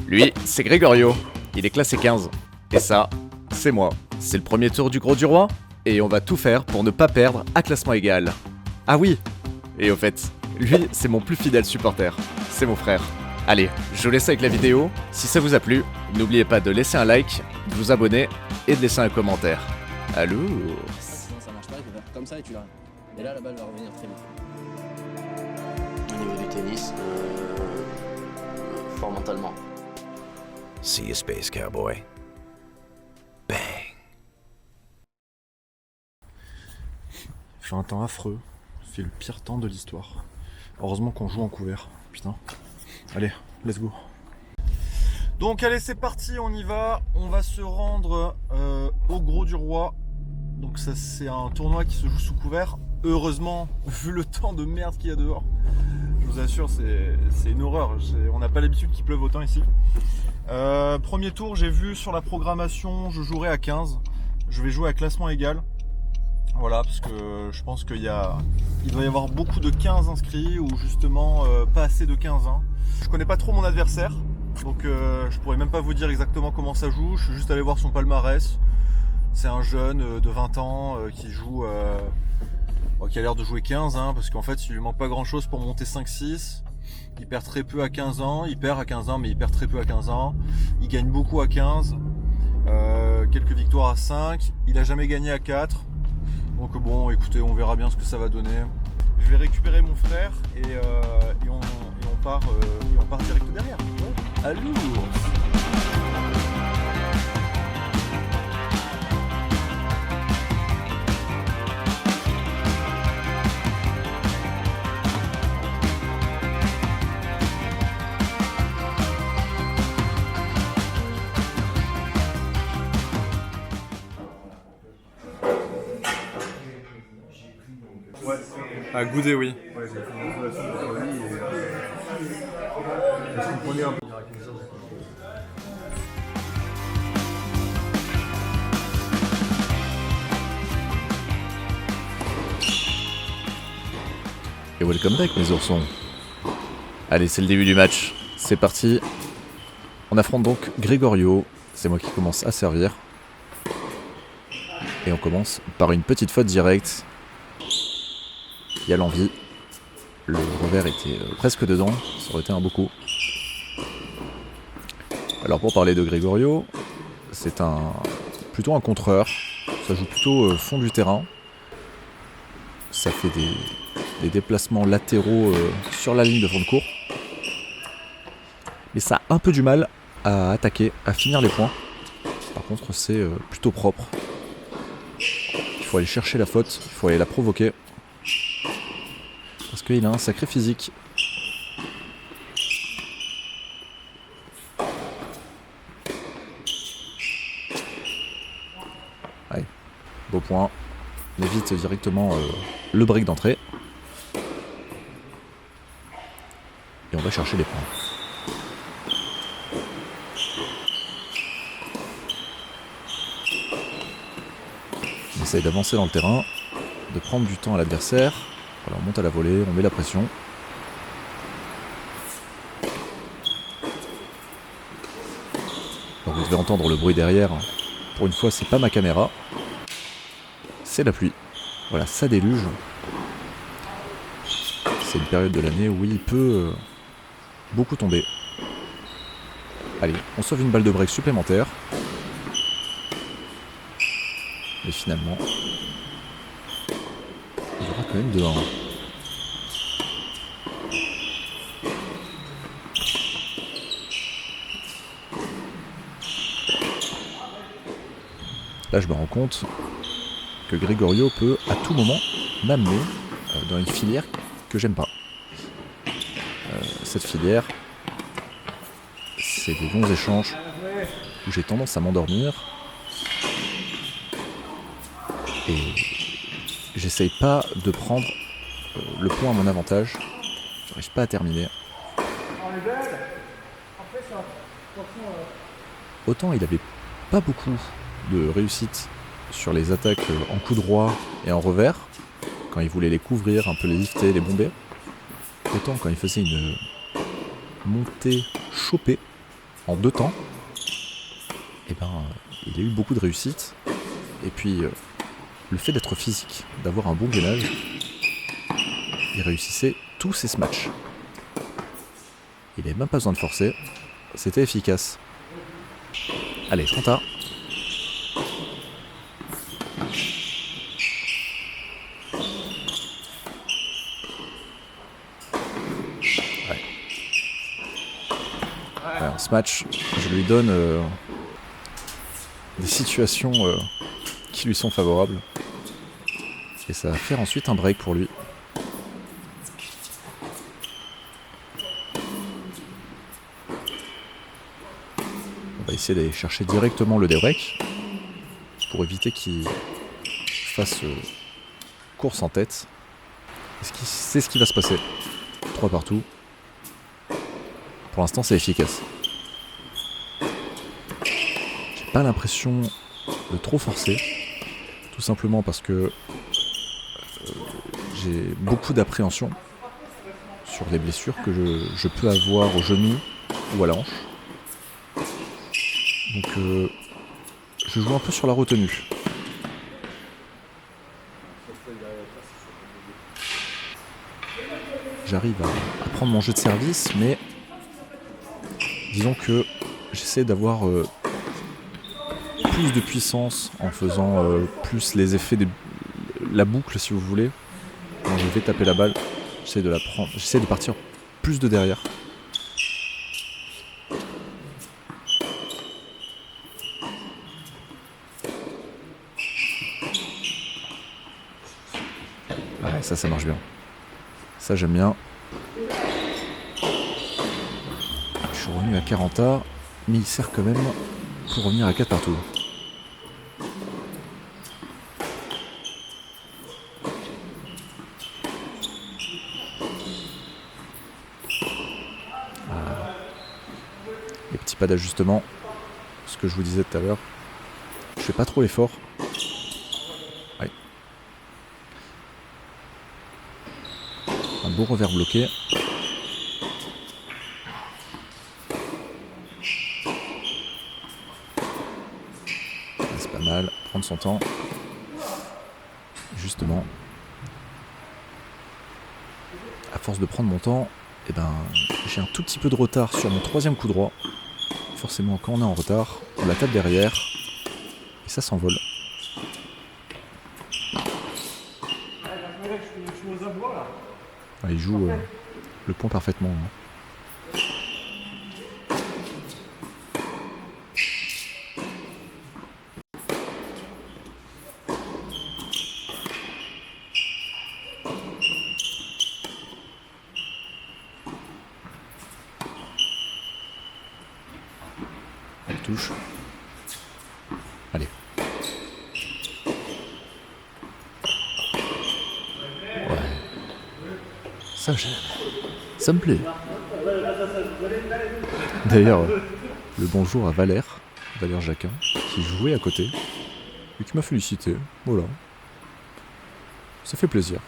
Lui, c'est Grégorio. Il est classé 15. Et ça, c'est moi. C'est le premier tour du Gros du Roi, et on va tout faire pour ne pas perdre à classement égal. Ah oui. Et au fait, lui, c'est mon plus fidèle supporter. C'est mon frère. Allez, je vous laisse avec la vidéo. Si ça vous a plu, n'oubliez pas de laisser un like, de vous abonner et de laisser un commentaire. Allô. Sinon ça marche pas, il faut faire comme ça et tu l'arrêtes. Et là, la balle va revenir très vite. Au niveau du tennis, fort mentalement. See you, Space Cowboy. Bang. Il fait un temps affreux. C'est le pire temps de l'histoire. Heureusement qu'on joue en couvert. Putain. Allez, let's go. Donc allez, c'est parti, on y va. On va se rendre au Gros du Roi. Donc ça, c'est un tournoi qui se joue sous couvert. Heureusement, vu le temps de merde qu'il y a dehors. Je vous assure, c'est une horreur. On n'a pas l'habitude qu'il pleuve autant ici. Premier tour, j'ai vu sur la programmation, je jouerai à 15. Je vais jouer à classement égal. Voilà, parce que je pense qu'il doit y avoir beaucoup de 15 inscrits ou justement pas assez de 15. Hein. Je connais pas trop mon adversaire, donc je pourrais même pas vous dire exactement comment ça joue. Je suis juste allé voir son palmarès. C'est un jeune de 20 ans qui joue, qui a l'air de jouer 15, hein, parce qu'en fait il lui manque pas grand chose pour monter 5-6. Il perd très peu à 15 ans, il perd à 15 ans mais il perd très peu à 15 ans. Il gagne beaucoup à 15, quelques victoires à 5, il a jamais gagné à 4. Donc bon, écoutez, on verra bien ce que ça va donner. Je vais récupérer mon frère et on part direct derrière. Allô. À Goudet, oui. Et welcome back mes oursons. Allez, c'est le début du match. C'est parti. On affronte donc Grégorio. C'est moi qui commence à servir. Et on commence par une petite faute directe. Il y a l'envie. Le revers était presque dedans. Ça aurait été un beau coup. Alors pour parler de Grégorio, c'est plutôt un contreur. Ça joue plutôt fond du terrain. Ça fait des déplacements latéraux sur la ligne de fond de cours. Mais ça a un peu du mal à attaquer, à finir les points. Par contre, c'est plutôt propre. Il faut aller chercher la faute, il faut aller la provoquer. Parce qu'il a un sacré physique. Allez, beau point. On évite directement le break d'entrée. Et on va chercher les points. On essaye d'avancer dans le terrain, de prendre du temps à l'adversaire. Voilà, on monte à la volée, on met la pression. Alors vous devez entendre le bruit derrière. Pour une fois, c'est pas ma caméra. C'est la pluie. Voilà, ça déluge. C'est une période de l'année où il peut beaucoup tomber. Allez, on sauve une balle de break supplémentaire. Mais finalement, il y aura quand même 2-1. Là, je me rends compte que Grégorio peut à tout moment m'amener dans une filière que j'aime pas. Cette filière, c'est des bons échanges où j'ai tendance à m'endormir et j'essaye pas de prendre le point à mon avantage. J'arrive pas à terminer. Autant il avait pas beaucoup de réussite sur les attaques en coup droit et en revers, quand il voulait les couvrir, un peu les lifter, les bomber. Autant quand il faisait une montée chopée, en 2 temps, eh ben, il a eu beaucoup de réussite. Et puis, le fait d'être physique, d'avoir un bon gainage, il réussissait tous ses smatchs. Il n'avait même pas besoin de forcer, c'était efficace. Allez, 30A. En ce match, je lui donne des situations qui lui sont favorables. Et ça va faire ensuite un break pour lui. On va essayer d'aller chercher directement le débreak pour éviter qu'il fasse course en tête. C'est ce qui va se passer. 3 partout. Pour l'instant, c'est efficace. J'ai pas l'impression de trop forcer, tout simplement parce que j'ai beaucoup d'appréhension sur les blessures que je peux avoir au genou ou à la hanche. Donc je joue un peu sur la retenue. J'arrive à prendre mon jeu de service, mais disons que j'essaie d'avoir plus de puissance en faisant plus les effets de la boucle, si vous voulez. Quand je vais taper la balle, j'essaie de la prendre, j'essaie de partir plus de derrière. Ouais, ça marche bien. Ça, j'aime bien. Je suis revenu à 40A, mais il sert quand même pour revenir à 4 partout. Les petits pas d'ajustement, ce que je vous disais tout à l'heure. Je fais pas trop l'effort. Ouais. Un beau revers bloqué. C'est pas mal, prendre son temps. Justement, à force de prendre mon temps, eh ben, j'ai un tout petit peu de retard sur mon 3e coup droit. Forcément, quand on est en retard, on la tape derrière et ça s'envole. Ah, il joue le point parfaitement. Hein. Elle touche. Allez. Ouais. Ça, ça me plaît. D'ailleurs, le bonjour à Valère Jacquin, qui jouait à côté, et qui m'a félicité. Voilà. Ça fait plaisir.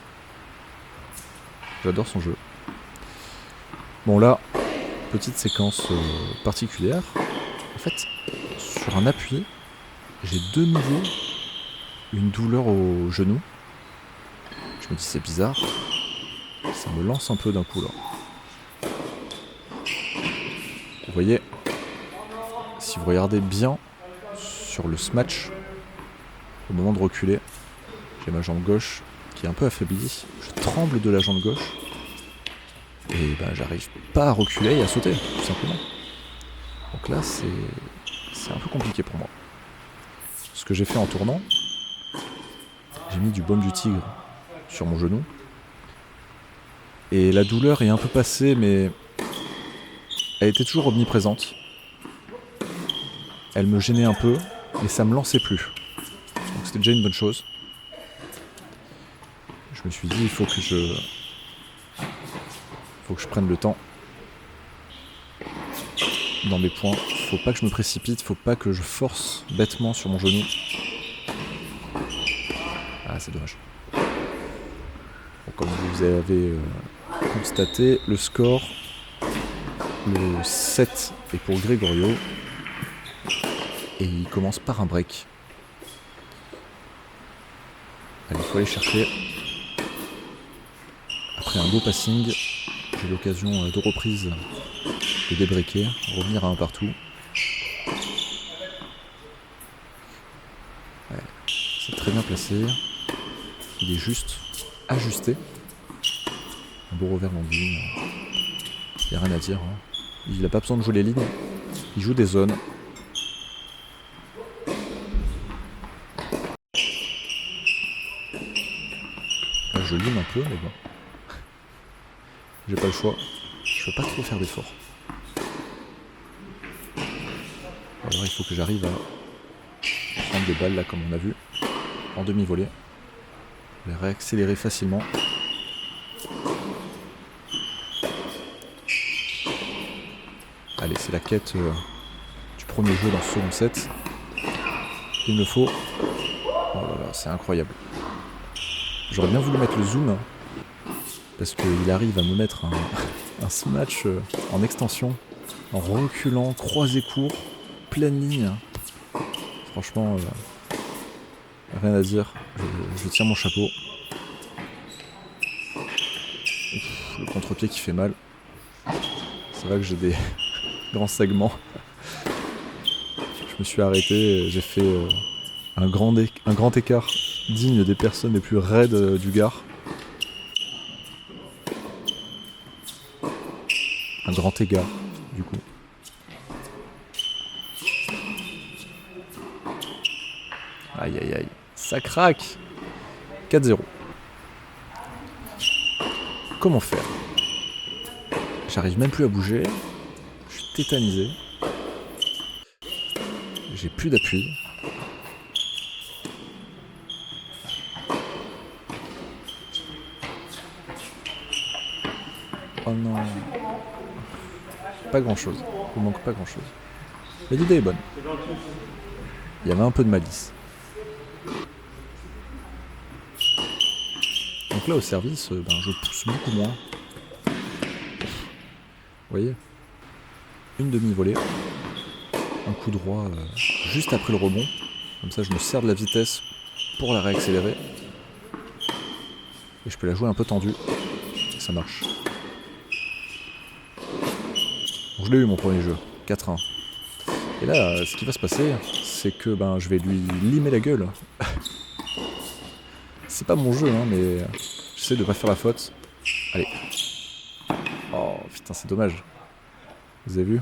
J'adore son jeu. Bon là, petite séquence particulière. En fait, sur un appui, j'ai de nouveau une douleur au genou. Je me dis c'est bizarre. Ça me lance un peu d'un coup là. Vous voyez, si vous regardez bien sur le smash, au moment de reculer, j'ai ma jambe gauche qui est un peu affaiblie. Je tremble de la jambe gauche. Et ben j'arrive pas à reculer et à sauter, tout simplement. Donc là c'est un peu compliqué pour moi. Ce que j'ai fait en tournant, j'ai mis du baume du tigre sur mon genou. Et la douleur est un peu passée, mais elle était toujours omniprésente. Elle me gênait un peu, mais ça me lançait plus. Donc c'était déjà une bonne chose. Je me suis dit, il faut que je prenne le temps dans mes points. Faut pas que je me précipite, faut pas que je force bêtement sur mon genou. Ah, c'est dommage. Bon, comme vous avez constaté, le score Le 7 est pour Gregorio. Et il commence par un break. Allez, il faut aller chercher. Après un beau passing, j'ai l'occasion de reprise de débreaker, revenir à un partout. Ouais, c'est très bien placé. Il est juste ajusté. Un beau revers long de ligne. Il n'y a rien à dire. Hein. Il n'a pas besoin de jouer les lignes. Il joue des zones. Là, je lime un peu, mais bon. J'ai pas le choix. Je peux pas trop faire d'efforts. Alors il faut que j'arrive à prendre des balles là comme on a vu. En demi-volée. Les réaccélérer facilement. Allez, c'est la quête du premier jeu dans ce second set. Il me faut. Oh là là, c'est incroyable. J'aurais bien voulu mettre le zoom. Parce qu'il arrive à me mettre un smash en extension. En reculant, croisé court, pleine ligne. Franchement, rien à dire. Je tire mon chapeau. Ouf, le contre-pied qui fait mal. C'est vrai que j'ai des grands segments. Je me suis arrêté, j'ai fait un grand écart digne des personnes les plus raides du Gard. Un grand égard, du coup. Aïe aïe aïe, ça craque. 4-0. Comment faire? J'arrive même plus à bouger. Je suis tétanisé. J'ai plus d'appui. Oh non. Pas grand chose. Il manque pas grand chose. Mais l'idée est bonne. Il y avait un peu de malice. Donc là au service, je pousse beaucoup moins. Vous voyez, une demi-volée, un coup droit juste après le rebond, comme ça je me sers de la vitesse pour la réaccélérer, et je peux la jouer un peu tendue, et ça marche. Bon, je l'ai eu mon premier jeu, 4-1. Et là, ce qui va se passer, c'est que je vais lui limer la gueule. C'est pas mon jeu, hein, mais j'essaie de pas faire la faute. Allez. Oh putain, c'est dommage. Vous avez vu?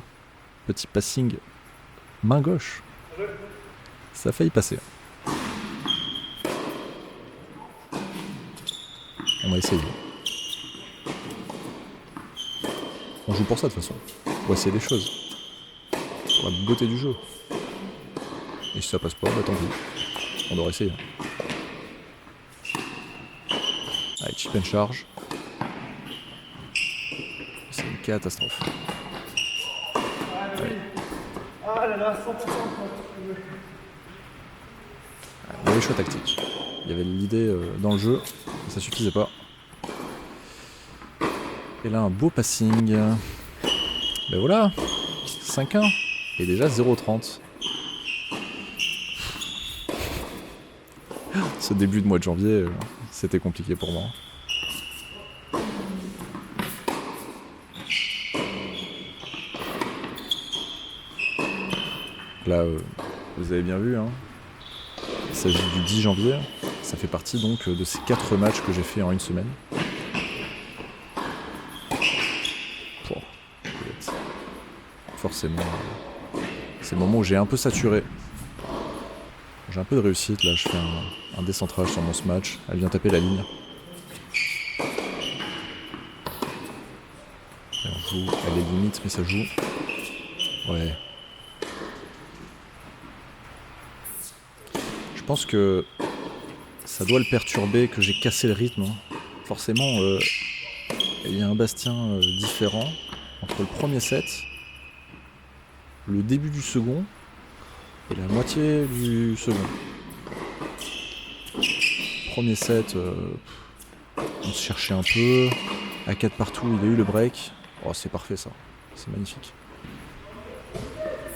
Petit passing main gauche. Ça a failli passer. On va essayer. On joue pour ça de toute façon. On va essayer des choses. Pour la beauté du jeu. Et si ça passe pas, tant pis. On devrait essayer. Allez, chip and charge. C'est une catastrophe. Allez. Il y avait le choix tactique. Il y avait l'idée dans le jeu, mais ça suffisait pas. Et là, un beau passing. Ben voilà, 5-1. Et déjà 0-30. Ce début de mois de janvier, c'était compliqué pour moi. Là, vous avez bien vu, hein. Il s'agit du 10 janvier. Ça fait partie donc de ces 4 matchs que j'ai fait en une semaine. Forcément, c'est le moment où j'ai un peu saturé. J'ai un peu de réussite, là, je fais un décentrage sur mon smash. Elle vient taper la ligne. Et on joue, elle est limite, mais ça joue. Ouais. Je pense que ça doit le perturber, que j'ai cassé le rythme. Hein. Forcément, il y a un Bastien différent entre le premier set, le début du second et la moitié du second. Premier set, on se cherchait un peu. À 4 partout, il a eu le break. Oh, c'est parfait ça. C'est magnifique.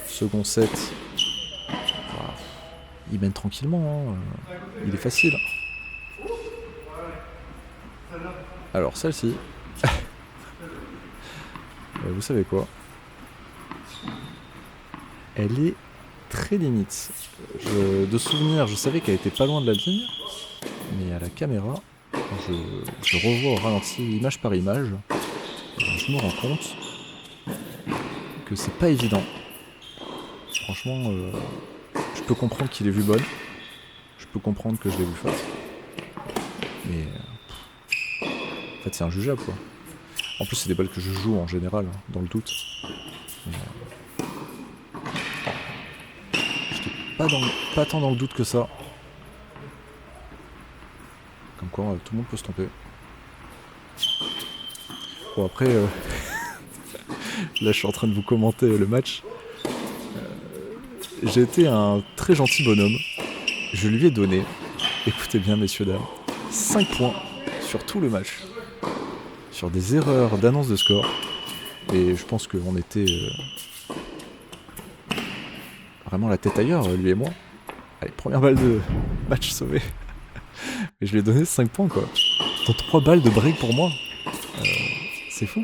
Second set. Il mène tranquillement, hein. Il est facile. Alors celle-ci, vous savez quoi? Elle est très limite. De souvenir, je savais qu'elle était pas loin de la ligne, mais à la caméra, je revois au ralenti image par image, et je me rends compte que c'est pas évident. Franchement, je peux comprendre qu'il ait vu bonne, je peux comprendre que je l'ai vu faute, mais en fait c'est injugeable quoi. En plus c'est des balles que je joue en général, hein, dans le doute. Mais, j'étais pas tant dans le doute que ça. Comme quoi tout le monde peut se tromper. Bon après, là je suis en train de vous commenter le match. J'ai été un très gentil bonhomme. Je lui ai donné, écoutez bien messieurs dames, 5 points sur tout le match. Sur des erreurs d'annonce de score. Et je pense qu'on était vraiment la tête ailleurs, lui et moi. Allez, première balle de match sauvé. Et je lui ai donné 5 points quoi. Dans 3 balles de break pour moi. C'est fou.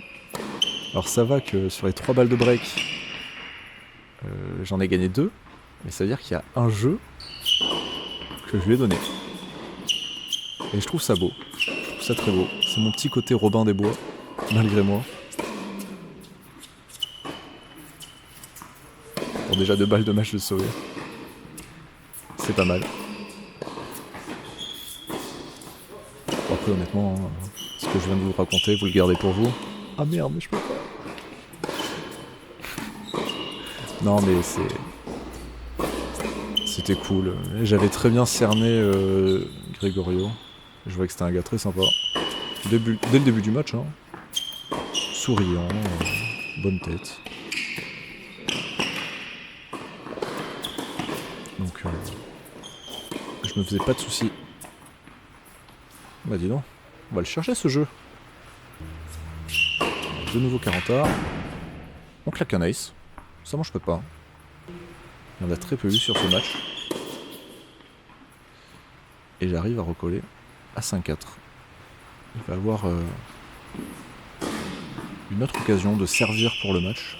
Alors ça va que sur les 3 balles de break, j'en ai gagné 2. Mais ça veut dire qu'il y a un jeu que je lui ai donné. Et je trouve ça beau. Je trouve ça très beau. C'est mon petit côté Robin des Bois, malgré moi. Bon, déjà 2 balles de match de sauver. C'est pas mal. Bon, après honnêtement, ce que je viens de vous raconter, vous le gardez pour vous. Ah merde, mais je peux pas. Non mais c'était cool. J'avais très bien cerné Gregorio. Je voyais que c'était un gars très sympa. Dès le début du match, hein. Souriant, bonne tête. Donc je me faisais pas de soucis. Bah dis donc, on va le chercher ce jeu. De nouveau 40 arts. On claque un ace. Ça mange pas. Il y en a très peu eu sur ce match. Et j'arrive à recoller à 5-4. Il va avoir une autre occasion de servir pour le match.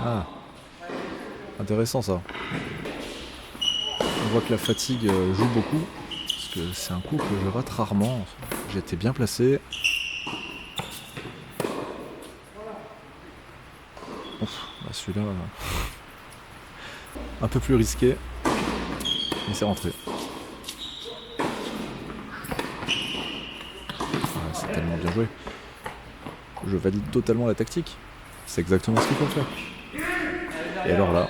Ah, intéressant ça. On voit que la fatigue joue beaucoup. Parce que c'est un coup que je rate rarement. J'étais bien placé. Ouf, bah celui-là, un peu plus risqué. Mais c'est rentré. Ah, c'est tellement bien joué. Je valide totalement la tactique. C'est exactement ce qu'il faut faire. Et alors là...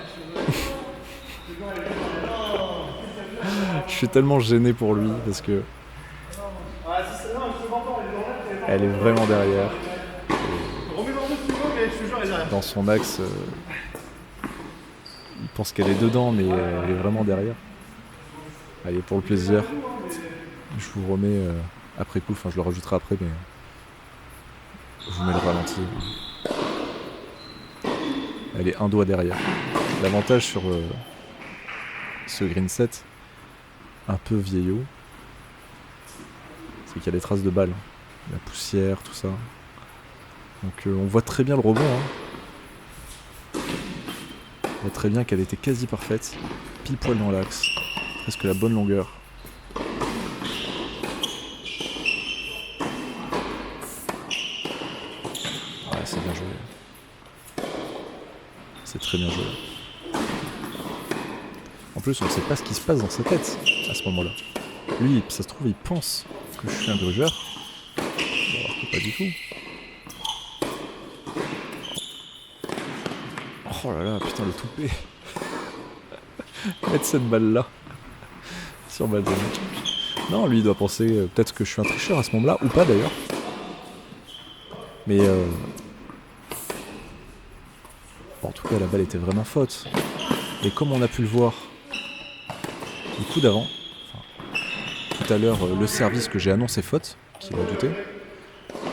Je suis tellement gêné pour lui parce que elle est vraiment derrière. Dans son axe, il pense qu'elle est dedans, mais elle est vraiment derrière. Allez, pour le plaisir, je vous remets après coup, enfin je le rajouterai après, mais je vous mets le ralenti. Elle est un doigt derrière. L'avantage sur ce green set, un peu vieillot, c'est qu'il y a des traces de balles, la poussière, tout ça. Donc on voit très bien le rebond. Hein. On voit très bien qu'elle était quasi parfaite, pile poil dans l'axe, presque la bonne longueur. Ouais, c'est bien joué. C'est très bien joué. En plus, on ne sait pas ce qui se passe dans sa tête à ce moment-là. Lui, ça se trouve, il pense que je suis un grugeur. Alors que pas du tout. Oh là là, putain, le toupet. Mettre cette balle-là. Sur balle de match. Non, lui, il doit penser peut-être que je suis un tricheur à ce moment-là, ou pas d'ailleurs. Mais Bon, en tout cas, la balle était vraiment faute. Et comme on a pu le voir le coup d'avant, tout à l'heure, le service que j'ai annoncé faute, qui va douter,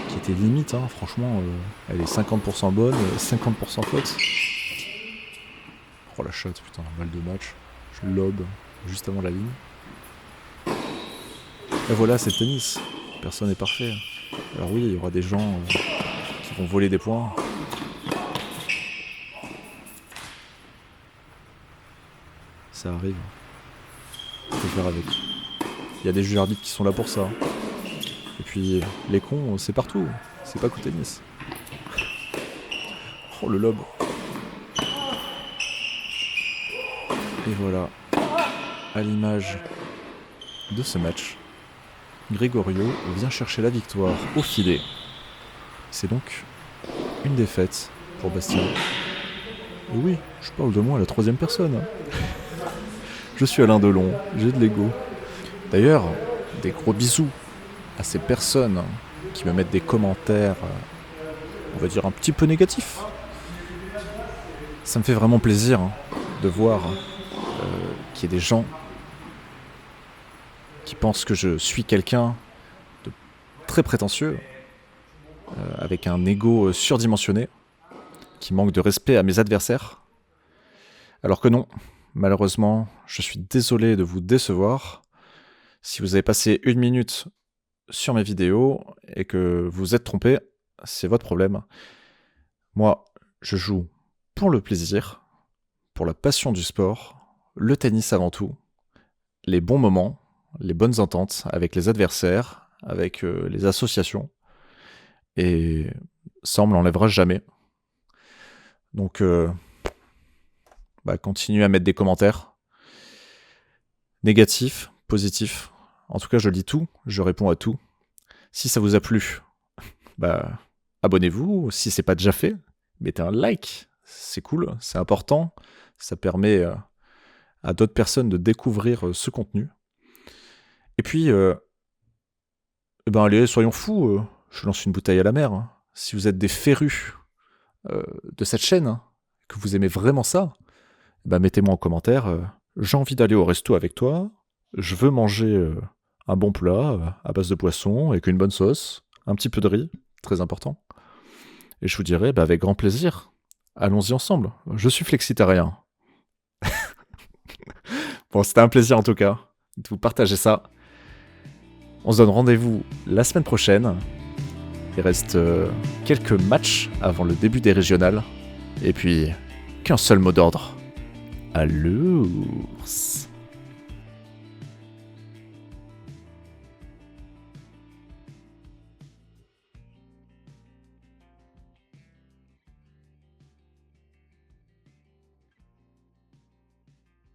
qui était limite, hein, franchement, elle est 50% bonne, 50% faute. Oh la shot, putain, mal de match. Je lobe juste avant la ligne. Et voilà, c'est le tennis. Personne n'est parfait. Alors oui, il y aura des gens qui vont voler des points. Ça arrive. Faut faire avec. Il y a des juges arbitres qui sont là pour ça. Et puis, les cons, c'est partout. C'est pas qu'au tennis. Oh, le lob. Et voilà. À l'image de ce match, Gregorio vient chercher la victoire au filet. C'est donc une défaite pour Bastien. Et oui, je parle de moi à la troisième personne. Je suis Alain Delon, j'ai de l'ego. D'ailleurs, des gros bisous à ces personnes qui me mettent des commentaires, on va dire un petit peu négatifs. Ça me fait vraiment plaisir de voir qu'il y ait des gens qui pensent que je suis quelqu'un de très prétentieux, avec un ego surdimensionné, qui manque de respect à mes adversaires. Alors que non, malheureusement, je suis désolé de vous décevoir. Si vous avez passé 1 minute sur mes vidéos et que vous êtes trompé, c'est votre problème. Moi, je joue pour le plaisir, pour la passion du sport, le tennis avant tout, les bons moments, les bonnes ententes avec les adversaires, avec les associations. Et ça, on me l'enlèvera jamais. Donc, continuez à mettre des commentaires. Négatifs, positifs. En tout cas, je lis tout, je réponds à tout. Si ça vous a plu, abonnez-vous. Si c'est pas déjà fait, mettez un like. C'est cool, c'est important. Ça permet à d'autres personnes de découvrir ce contenu. Et puis, allez, soyons fous. Je lance une bouteille à la mer. Si vous êtes des férus de cette chaîne, que vous aimez vraiment ça, mettez-moi en commentaire. J'ai envie d'aller au resto avec toi. Je veux manger un bon plat à base de poisson avec une bonne sauce, un petit peu de riz, très important. Et je vous dirai, avec grand plaisir, allons-y ensemble. Je suis flexitarien. Bon, c'était un plaisir en tout cas de vous partager ça. On se donne rendez-vous la semaine prochaine. Il reste quelques matchs avant le début des régionales. Et puis, qu'un seul mot d'ordre. À l'ours.